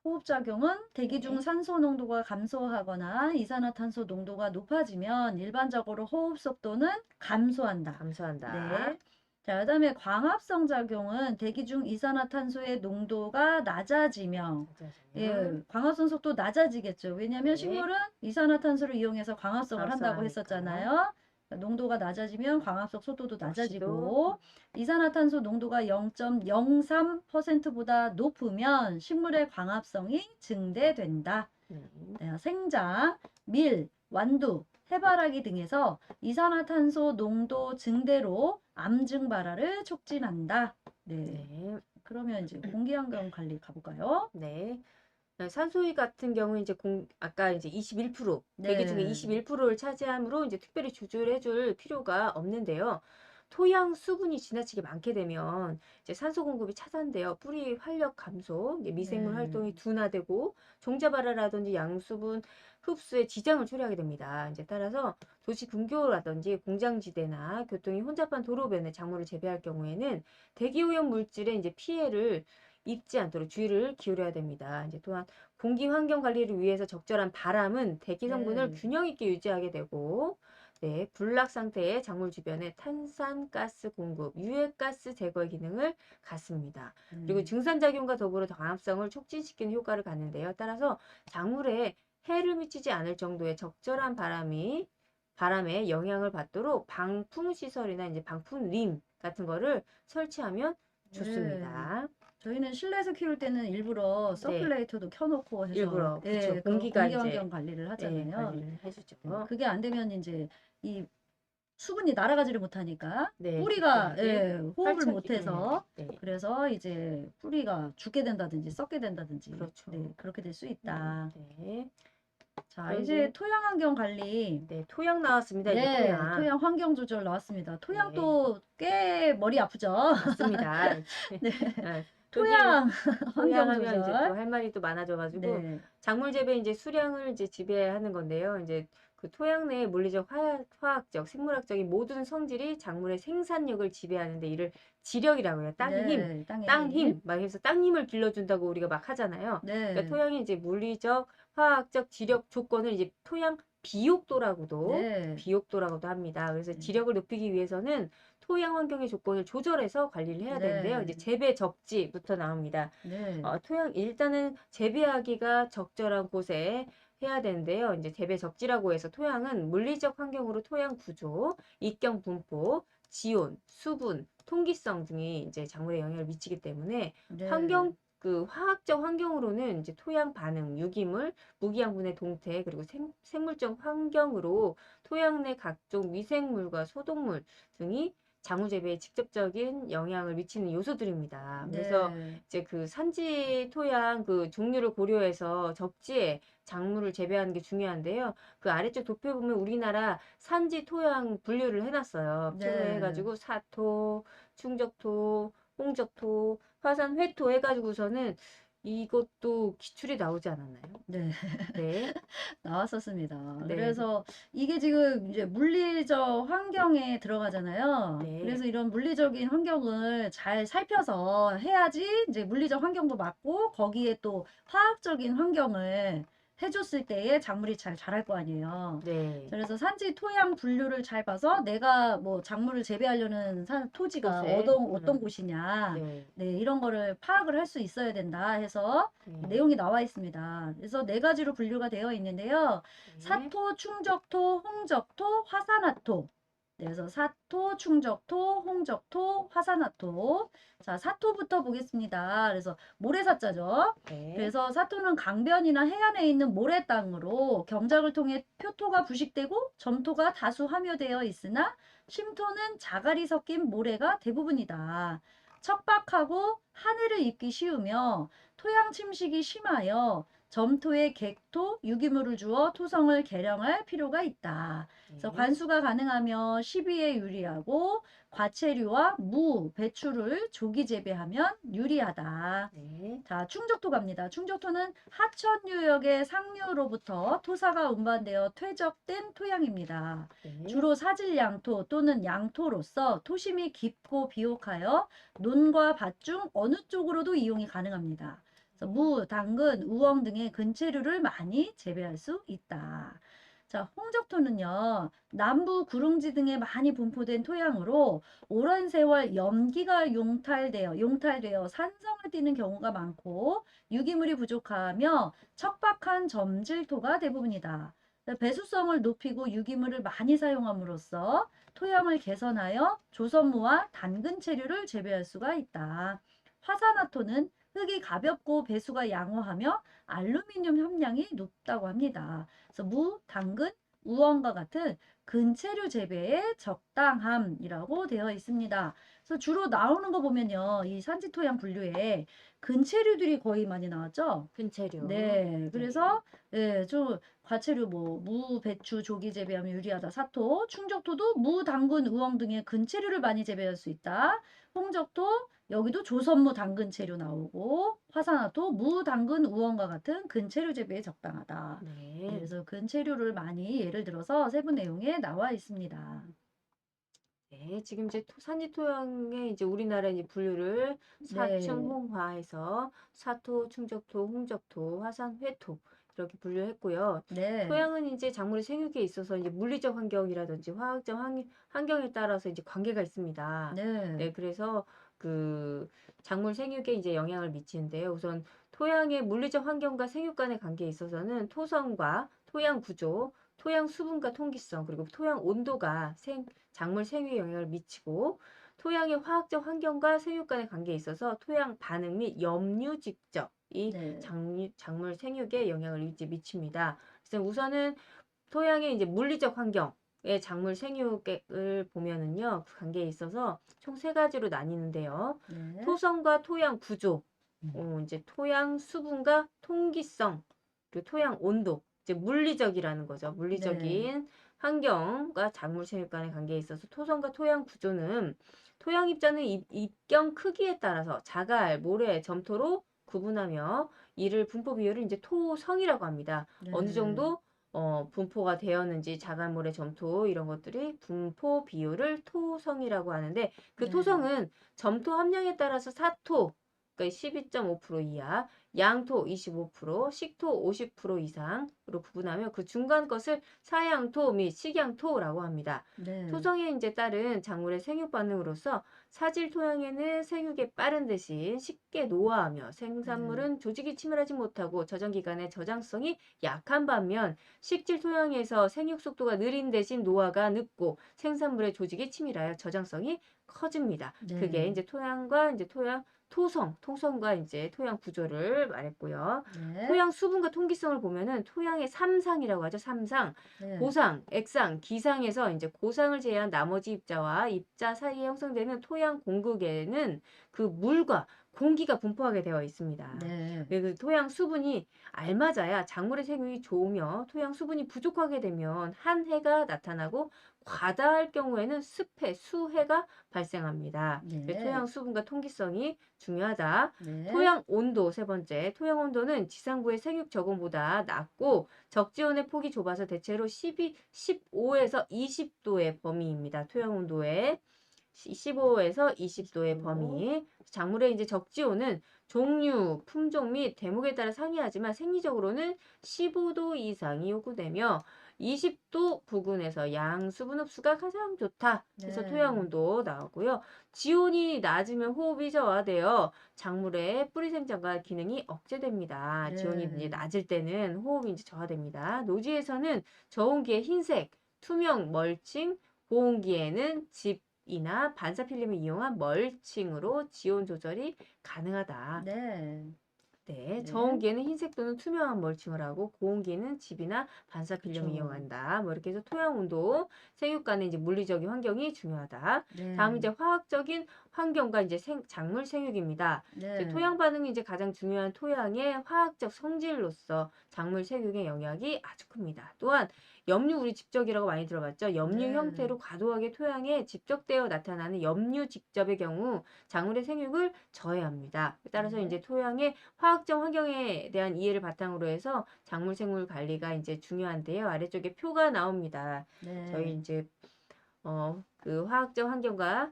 호흡작용은 대기 중 네. 산소 농도가 감소하거나 이산화탄소 농도가 높아지면 일반적으로 호흡 속도는 감소한다. 감소한다. 네. 자, 그다음에 광합성 작용은 대기 중 이산화탄소의 농도가 낮아지면 예, 광합성 속도 낮아지겠죠. 왜냐하면 네. 식물은 이산화탄소를 이용해서 광합성을 한다고 광합성하니까. 했었잖아요. 농도가 낮아지면 광합성 속도도 낮아지고 이산화탄소 농도가 0.03%보다 높으면 식물의 광합성이 증대된다. 네, 생장, 밀, 완두, 해바라기 등에서 이산화탄소 농도 증대로 암증 발화를 촉진한다. 네. 네. 그러면 이제 공기환경 관리 가볼까요? 네. 산소위 같은 경우 이제 아까 이제 21% 대기 중에 네. 21%를 차지하므로 이제 특별히 조절해 줄 필요가 없는데요. 토양 수분이 지나치게 많게 되면 이제 산소 공급이 차단되어 뿌리 활력 감소, 이제 미생물 네. 활동이 둔화되고 종자 발화라든지 양수분 흡수에 지장을 초래하게 됩니다. 이제 따라서 도시 근교라든지 공장지대나 교통이 혼잡한 도로변에 작물을 재배할 경우에는 대기오염 물질의 이제 피해를 입지 않도록 주의를 기울여야 됩니다. 이제 또한 공기 환경 관리를 위해서 적절한 바람은 대기 성분을 네. 균형 있게 유지하게 되고 네, 불락 상태의 작물 주변에 탄산가스 공급, 유해가스 제거의 기능을 갖습니다. 그리고 증산작용과 더불어 광합성을 촉진시키는 효과를 갖는데요. 따라서 작물에 해를 미치지 않을 정도의 적절한 바람에 영향을 받도록 방풍 시설이나 이제 방풍 림 같은 거를 설치하면 좋습니다. 저희는 실내에서 키울 때는 일부러 네. 서큘레이터도 켜놓고 해서 일부러 그쵸. 그 공기가 공기 이제 환경 관리를 하잖아요. 관리를 해주죠. 그게 안 되면 이제 이 수분이 날아가지를 못하니까 네, 뿌리가 두꺼운데 호흡을 활착이 못해서 네, 그래서 이제 뿌리가 죽게 된다든지 썩게 된다든지 그렇죠. 그렇게 될 수 있다. 네. 자, 그럼 이제 이제 토양 환경 관리. 네, 토양 나왔습니다. 이제 토양. 토양 환경 조절 나왔습니다. 네, 토양도 꽤 머리 아프죠? 맞습니다. 네, 여기 토양 환경 토양하면 이제 또 조절. 할 말이 또 많아져가지고 네, 작물 재배 이제 수량을 이제 지배하는 건데요. 이제 그 토양 내의 물리적, 화학적, 생물학적인 모든 성질이 작물의 생산력을 지배하는데 이를 지력이라고 해요. 땅의 힘, 네, 땅의 땅 힘. 힘, 막 해서 땅 힘을 빌려준다고 우리가 막 하잖아요. 그러니까 네, 토양이 이제 물리적, 화학적, 지력 조건을 이제 토양 네, 비옥도라고도 합니다. 그래서 네, 지력을 높이기 위해서는 토양 환경의 조건을 조절해서 관리를 해야 되는데요. 이제 네, 재배 적지부터 나옵니다. 네, 토양 일단은 재배하기가 적절한 곳에 해야 되는데요. 이제 재배 적지라고 해서 토양은 물리적 환경으로 토양 구조, 입경 분포, 지온, 수분, 통기성 등이 이제 작물에 영향을 미치기 때문에 네, 환경 그 화학적 환경으로는 이제 토양 반응, 유기물, 무기양분의 동태 그리고 생물적 환경으로 토양 내 각종 미생물과 소독물 등이 작물 재배에 직접적인 영향을 미치는 요소들입니다. 그래서 네, 이제 그 산지 토양 그 종류를 고려해서 적지에 작물을 재배하는 게 중요한데요. 그 아래쪽 도표에 보면 우리나라 산지 토양 분류를 해놨어요. 표로 네, 해가지고 사토, 충적토, 홍적토, 화산, 회토 해가지고서는 이것도 기출이 나오지 않았나요? 네. 네, 나왔었습니다. 네, 그래서 이게 지금 이제 물리적 환경에 들어가잖아요. 네, 그래서 이런 물리적인 환경을 잘 살펴서 해야지 이제 물리적 환경도 맞고 거기에 또 화학적인 환경을 해줬을 때에 작물이 잘 자랄 거 아니에요. 네. 그래서 산지 토양 분류를 잘 봐서 내가 뭐 작물을 재배하려는 토지가 곳에, 어떤 곳이냐, 네, 이런 거를 파악을 할 수 있어야 된다 해서 네, 내용이 나와 있습니다. 그래서 네 가지로 분류가 되어 있는데요. 네, 사토, 충적토, 홍적토, 화산화토. 네, 그래서 사토, 충적토, 홍적토, 화산화토. 자, 사토부터 보겠습니다. 그래서 모래사자죠. 네, 그래서 사토는 강변이나 해안에 있는 모래 땅으로 경작을 통해 표토가 부식되고 점토가 다수 함유되어 있으나 쉼토는 자갈이 섞인 모래가 대부분이다. 척박하고 하늘을 입기 쉬우며 토양 침식이 심하여 점토에 객토, 유기물을 주어 토성을 개량할 필요가 있다. 그래서 네, 관수가 가능하며 시비에 유리하고 과채류와 무, 배추를 조기 재배하면 유리하다. 네, 자, 충적토 갑니다. 충적토는 하천 유역의 상류로부터 토사가 운반되어 퇴적된 토양입니다. 네, 주로 사질양토 또는 양토로서 토심이 깊고 비옥하여 논과 밭 중 어느 쪽으로도 이용이 가능합니다. 그래서 무, 당근, 우엉 등의 근체류를 많이 재배할 수 있다. 자, 홍적토는요, 남부 구릉지 등에 많이 분포된 토양으로 오랜 세월 염기가 용탈되어 산성을 띠는 경우가 많고 유기물이 부족하며 척박한 점질토가 대부분이다. 배수성을 높이고 유기물을 많이 사용함으로써 토양을 개선하여 조선무와 당근 체류를 재배할 수가 있다. 화산화토는 흙이 가볍고 배수가 양호하며 알루미늄 함량이 높다고 합니다. 그래서 무, 당근, 우엉과 같은 근체류 재배에 적당함이라고 되어 있습니다. 그래서 주로 나오는 거 보면요. 이 산지토양 분류에 근체류들이 거의 많이 나왔죠. 근체류, 네. 네, 그래서 좀 과체류 뭐 무, 배추, 조기 재배하면 유리하다. 사토, 충적토도 무, 당근, 우엉 등의 근체류를 많이 재배할 수 있다. 홍적토 여기도 조선무 당근 체류 나오고 화산화토 무, 당근, 우엉과 같은 근체류 재배에 적당하다. 네, 네. 그래서 근체류를 많이 예를 들어서 세부 내용에 나와 있습니다. 네, 지금 이제 산지 토양의 이제 우리나라 이제 분류를 네, 사충홍화해서 사토, 충적토, 홍적토, 화산, 회토 이렇게 분류했고요. 네, 토양은 이제 작물의 생육에 있어서 이제 물리적 환경이라든지 화학적 환경에 따라서 이제 관계가 있습니다. 네, 네, 그래서 그 작물 생육에 이제 영향을 미치는데요. 우선 토양의 물리적 환경과 생육 간의 관계에 있어서는 토성과 토양 구조, 토양 수분과 통기성, 그리고 토양 온도가 작물 생육에 영향을 미치고 토양의 화학적 환경과 생육 간의 관계에 있어서 토양 반응 및 염류 직접이 네. 작물 생육에 영향을 이제 미칩니다. 그래서 우선은 토양의 이제 물리적 환경의 작물 생육을 보면은요, 그 관계에 있어서 총 세 가지로 나뉘는데요. 네. 토성과 토양 구조, 음. 이제 토양 수분과 통기성, 그리고 토양 온도, 이제 물리적이라는 거죠. 네. 물리적인 환경과 작물 생육 간의 관계에 있어서 토성과 토양 구조는 토양 입자는 입경 크기에 따라서 자갈, 모래, 점토로 구분하며 이를 분포 비율을 이제 토성이라고 합니다. 어느 네. 정도 분포가 되었는지 자갈, 모래, 점토 이런 것들이 분포 비율을 토성이라고 하는데 그 네. 토성은 점토 함량에 따라서 사토 그러니까 12.5% 이하, 양토 25%, 식토 50% 이상으로 구분하며 그 중간 것을 사양토 및 식양토라고 합니다. 네. 토성에 이제 따른 작물의 생육 반응으로서 사질 토양에는 생육이 빠른 대신 쉽게 노화하며 네. 생산물은 조직이 침몰하지 못하고 저장 기간의 저장성이 약한 반면 식질 토양에서 생육 속도가 느린 대신 노화가 늦고 생산물의 조직이 치밀하여 저장성이 커집니다. 그게 네. 이제 토양과 이제 토성과 이제 토양 구조를 말했고요. 네. 토양 수분과 통기성을 보면은 토양의 삼상이라고 하죠. 삼상. 네. 고상, 액상, 기상에서 이제 고상을 제외한 나머지 입자와 입자 사이에 형성되는 토양 공극에는 그 물과 공기가 분포하게 되어 있습니다. 네. 그 토양 수분이 알맞아야 작물의 생육이 좋으며 토양 수분이 부족하게 되면 한해가 나타나고 과다할 경우에는 습해, 수해가 발생합니다. 네. 토양 수분과 통기성이 중요하다. 네. 토양 온도 세 번째. 토양 온도는 지상부의 생육 저온보다 낮고 적지온의 폭이 좁아서 대체로 15에서 20도의 범위입니다. 토양 온도의 15에서 20도의 20도. 범위. 작물의 이제 적지온은 종류, 품종 및 대목에 따라 상이하지만 생리적으로는 15도 이상이 요구되며 20도 부근에서 양 수분 흡수가 가장 좋다. 그래서 토양 네. 온도 나오고요. 지온이 낮으면 호흡이 저하되어 작물의 뿌리 생장과 기능이 억제됩니다. 지온이 이제 네. 낮을 때는 호흡이 이제 저하됩니다. 노지에서는 저온기에 흰색, 투명 멀칭, 고온기에는 즙이나 반사필름을 이용한 멀칭으로 지온 조절이 가능하다. 네. 네, 네. 저온기에는 흰색 또는 투명한 멀칭을 하고 고온기에는 즙이나 반사필름을 그쵸. 이용한다. 뭐 이렇게 해서 토양 온도, 생육간의 이제 물리적인 환경이 중요하다. 다음 네. 이제 화학적인 환경과 이제 작물 생육입니다. 이제 네. 토양 반응이 이제 가장 중요한 토양의 화학적 성질로서 작물 생육의 영향이 아주 큽니다. 또한 염류 우리 집적이라고 많이 들어봤죠. 염류 네. 형태로 과도하게 토양에 집적되어 나타나는 염류 직접의 경우 작물의 생육을 저해합니다. 따라서 네. 이제 토양의 화학적 환경에 대한 이해를 바탕으로 해서 작물 생물 관리가 이제 중요한데요. 아래쪽에 표가 나옵니다. 저희 네. 이제 그 화학적 환경과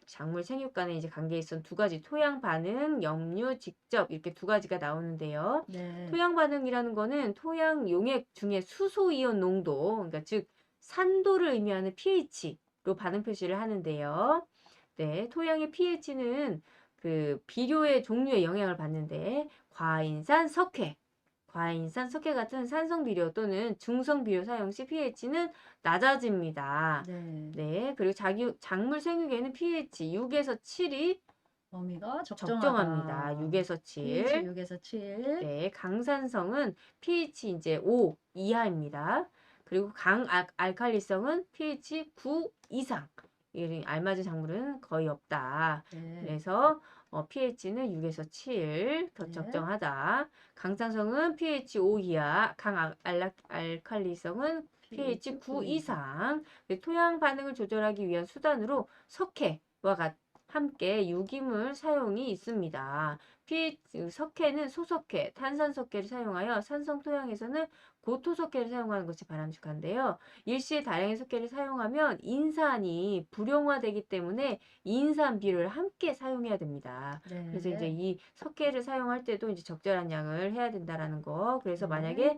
작물 생육 간의 이제 관계에 있어 두 가지 토양 반응, 염류 직접 이렇게 두 가지가 나오는데요. 네. 토양 반응이라는 거는 토양 용액 중에 수소 이온 농도, 그러니까 즉 산도를 의미하는 pH로 반응 표시를 하는데요. 네, 토양의 pH는 그 비료의 종류에 영향을 받는데 과인산, 석회 같은 산성 비료 또는 중성 비료 사용 시 pH는 낮아집니다. 네. 네, 그리고 작물 생육에는 pH 6에서 7이 범위가 적정합니다. 적정하다. 6에서 pH 7. 6에서 7. 네, 강산성은 pH 이제 5 이하입니다. 그리고 알칼리성은 pH 9 이상. 이 알맞은 작물은 거의 없다. 네. 그래서 pH는 6에서 7, 더 네. 적정하다. 강산성은 pH 5 이하, 알칼리성은 pH 9 이상. 이상. 토양 반응을 조절하기 위한 수단으로 석회와 함께 유기물 사용이 있습니다. 석회는 소석회, 탄산석회를 사용하여 산성 토양에서는 고토석회를 사용하는 것이 바람직한데요. 일시에 다량의 석회를 사용하면 인산이 불용화되기 때문에 인산 비료를 함께 사용해야 됩니다. 그래서 이제 네. 이 석회를 사용할 때도 이제 적절한 양을 해야 된다라는 거. 그래서 네. 만약에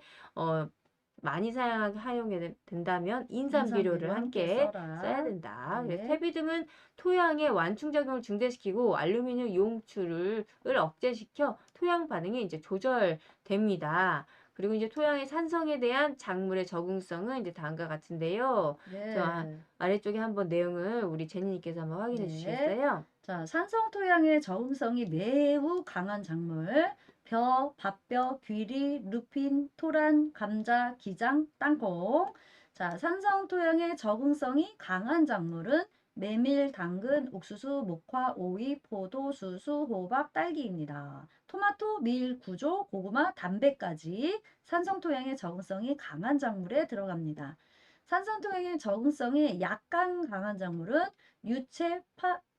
많이 사용하게 된다면 인산 인산 비료를 비료 함께 함께 써야 써라. 된다. 그래서 네. 퇴비 등은 토양의 완충작용을 중대시키고 알루미늄 용출을 억제시켜 토양 반응이 이제 조절됩니다. 그리고 이제 토양의 산성에 대한 작물의 적응성은 이제 다음과 같은데요. 저 네. 아래쪽에 한번 내용을 우리 제니님께서 한번 확인해 네. 주시겠어요? 자, 산성 토양의 적응성이 매우 강한 작물. 벼, 밥벼, 귀리, 루핀, 토란, 감자, 기장, 땅콩. 자, 산성 토양의 적응성이 강한 작물은 메밀, 당근, 옥수수, 목화, 오이, 포도, 수수, 호박, 딸기입니다. 토마토, 밀, 구조, 고구마, 담배까지 산성 토양의 적응성이 강한 작물에 들어갑니다. 산성 토양의 적응성이 약간 강한 작물은 유채,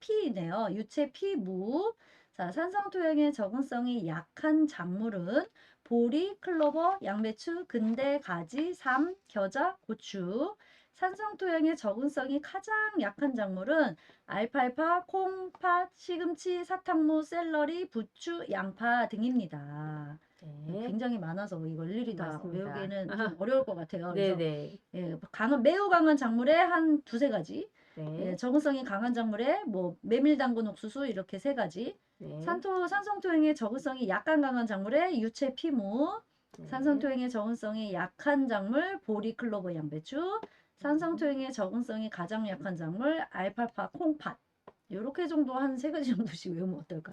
피네요. 유채, 피, 무. 자, 산성 토양의 적응성이 약한 작물은 보리, 클로버, 양배추, 근대, 가지, 삼, 겨자, 고추. 산성 토양의 적응성이 가장 약한 작물은 알팔파, 콩, 팥, 시금치, 사탕무, 샐러리, 부추, 양파 등입니다. 네, 굉장히 많아서 이걸 일일이 다 맞습니다. 외우기에는 좀 어려울 것 같아요. 그래서 네네. 예, 매우 강한 작물에 한 두세 가지, 예, 네, 적응성이 강한 작물에 뭐 메밀, 당근, 옥수수 이렇게 세 가지, 네, 산성토양의 적응성이 약간 강한 작물에 유채, 피무, 네. 산성토양의 적응성이 약한 작물 보리, 클로버, 양배추, 산성토양의 적응성이 가장 약한 작물 알팔파, 콩팥. 요렇게 정도 한 세 가지 정도씩 외우면 어떨까?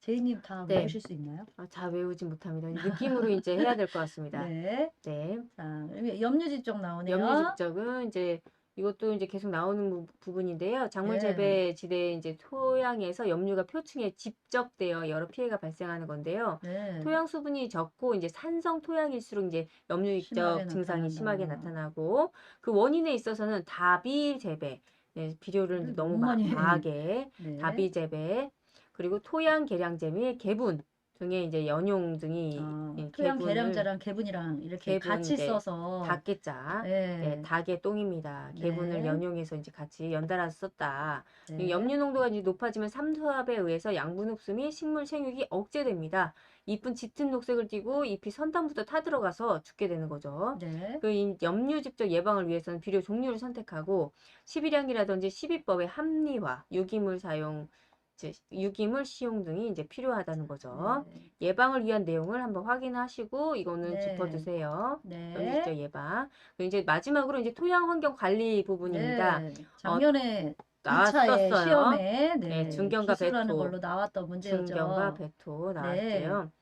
제이님 다 네. 외우실 수 있나요? 다 외우진 못합니다. 느낌으로 이제 해야 될 것 같습니다. 네. 네. 자, 염류지쪽 나오네요. 염류직접은 이제 이것도 이제 계속 나오는 부분인데요. 작물 네. 재배 지대의 이제 토양에서 염류가 표층에 집적되어 여러 피해가 발생하는 건데요. 네. 토양 수분이 적고 이제 산성 토양일수록 이제 염류직접 심하게 증상이 심하게 나타난다. 나타나고 그 원인에 있어서는 다비 재배, 네, 비료를 이제 이걸 너무 너무 많이 과하게 네. 다비 재배 그리고 토양 개량제 및 개분 등의 이제 연용 등이 이 토양 개분을 계량제랑 개분이랑 이렇게 개분 같이 이제 써서 닭게자, 네, 네. 닭의 똥입니다. 개분을 네. 연용해서 이제 같이 연달아서 썼다. 이 네. 염류 농도가 이제 높아지면 삼투압에 의해서 양분 흡수 및 식물 생육이 억제됩니다. 잎은 짙은 녹색을 띠고 잎이 선탄부터 타들어가서 죽게 되는 거죠. 네. 이 염류 직접 예방을 위해서는 비료 종류를 선택하고 십일량이라든지 십이법의 합리화, 유기물 사용, 즉 유기물 시용 등이 이제 필요하다는 거죠. 네. 예방을 위한 내용을 한번 확인하시고 이거는 네. 짚어두세요. 네. 염류직접 예방. 그리고 이제 마지막으로 이제 토양 환경 관리 부분입니다. 네. 어, 작년에 2차에 나왔었어요. 시험에 네, 네. 중견과 기술하는 배토, 걸로 나왔던 중견과 문제였죠. 배토 네. 나왔어요.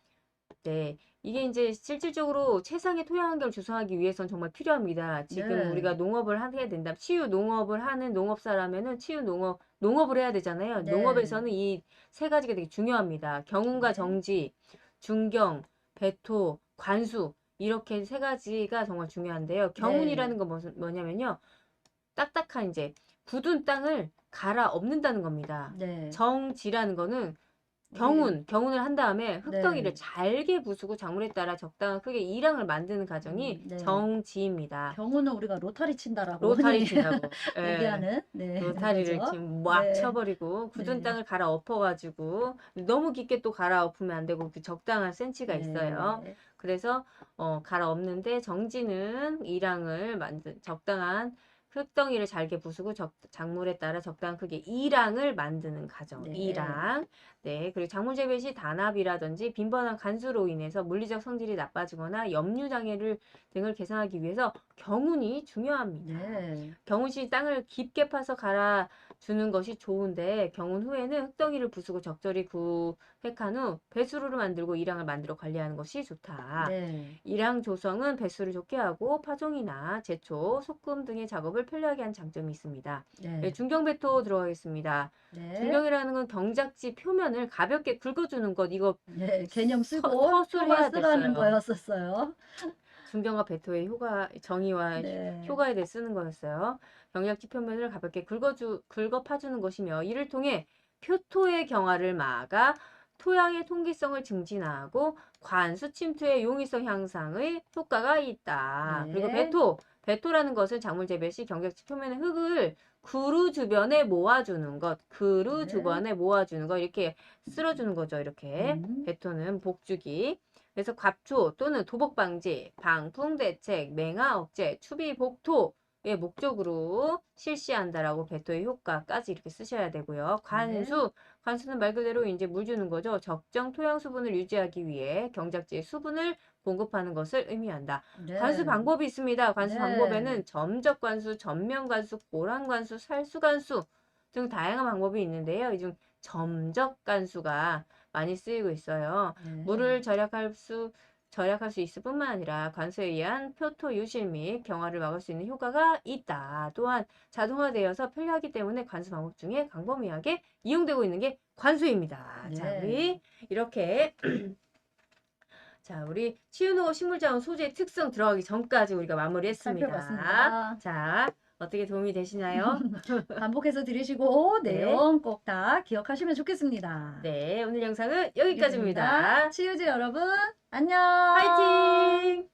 네, 이게 이제 실질적으로 최상의 토양 환경을 조성하기 위해선 정말 필요합니다. 지금 네. 우리가 농업을 하게 된다면 치유 농업을 하는 농업사라면은 치유 농업을 해야 되잖아요. 네. 농업에서는 이 세 가지가 되게 중요합니다. 경운과 네. 정지, 중경, 배토, 관수 이렇게 세 가지가 정말 중요한데요. 네. 경운이라는 건 뭐냐면요. 딱딱한 이제 굳은 땅을 갈아 엎는다는 겁니다. 네. 정지라는 거는 우리 경운을 한 다음에 흙덩이를 네. 잘게 부수고 작물에 따라 적당한 크기의 이랑을 만드는 과정이 네. 정지입니다. 경우는 우리가 로타리 친다라고 로타리 흔히 친다고. 예. 얘기하는 네, 로타리를 거죠. 지금 막 네. 쳐버리고 굳은 네. 땅을 갈아 엎어가지고 너무 깊게 또 갈아 엎으면 안 되고 그 적당한 센치가 있어요. 네. 그래서 갈아 엎는데 정지는 이랑을 적당한 흙덩이를 잘게 부수고 작물에 따라 적당한 크기의 이랑을 만드는 과정. 네. 이랑. 네. 그리고 작물 재배 시 단압이라든지 빈번한 간수로 인해서 물리적 성질이 나빠지거나 염류 장애를 등을 개선하기 위해서 경운이 중요합니다. 네. 경운 시 땅을 깊게 파서 갈아주는 것이 좋은데 경운 후에는 흙덩이를 부수고 적절히 구획한 후 배수로를 만들고 이랑을 만들어 관리하는 것이 좋다. 네. 이랑 조성은 배수를 좋게 하고 파종이나 제초, 소금 등의 작업을 편리하게 하는 장점이 있습니다. 네, 네. 중경배토 들어가겠습니다. 네. 중경이라는 건 경작지 표면을 가볍게 긁어주는 것. 이거 네. 개념 쓰고 표가 서술해야 쓰라는 됐어요. 거였었어요. 중경과 배토의 정의와 네. 효과에 대해 쓰는 거였어요. 경작지 표면을 가볍게 긁어 파주는 것이며 이를 통해 표토의 경화를 막아 토양의 통기성을 증진하고 관수 침투의 용이성 향상의 효과가 있다. 그리고 네. 배토라는 것은 작물 재배 시 경작지 표면의 흙을 그루 주변에 모아주는 것, 그루 네. 주변에 모아주는 것 이렇게 쓸어주는 거죠. 이렇게 음. 배토는 복주기. 그래서 갑초 또는 도복 방지, 방풍 대책, 맹아 억제, 추비 복토 목적으로 실시한다라고 배토의 효과까지 이렇게 쓰셔야 되고요. 관수는 말 그대로 이제 물 주는 거죠. 적정 토양 수분을 유지하기 위해 경작지에 수분을 공급하는 것을 의미한다. 네. 관수 방법이 있습니다. 관수 네. 방법에는 점적 관수, 전면 관수, 고란 관수, 살수 관수 등 다양한 방법이 있는데요. 이 중 점적 관수가 많이 쓰이고 있어요. 네. 물을 절약할 수 있을 뿐만 아니라 관수에 의한 표토 유실 및 경화를 막을 수 있는 효과가 있다. 또한 자동화되어서 편리하기 때문에 관수 방법 중에 광범위하게 이용되고 있는 게 관수입니다. 네. 자, 우리 이렇게 자, 우리 치유노 식물자원 소재의 특성 들어가기 전까지 우리가 마무리했습니다. 살펴봤습니다. 자, 어떻게 도움이 되시나요? 반복해서 들으시고 네. 내용 꼭 다 기억하시면 좋겠습니다. 네, 오늘 영상은 여기까지입니다. 치유즈 여러분 안녕. 화이팅!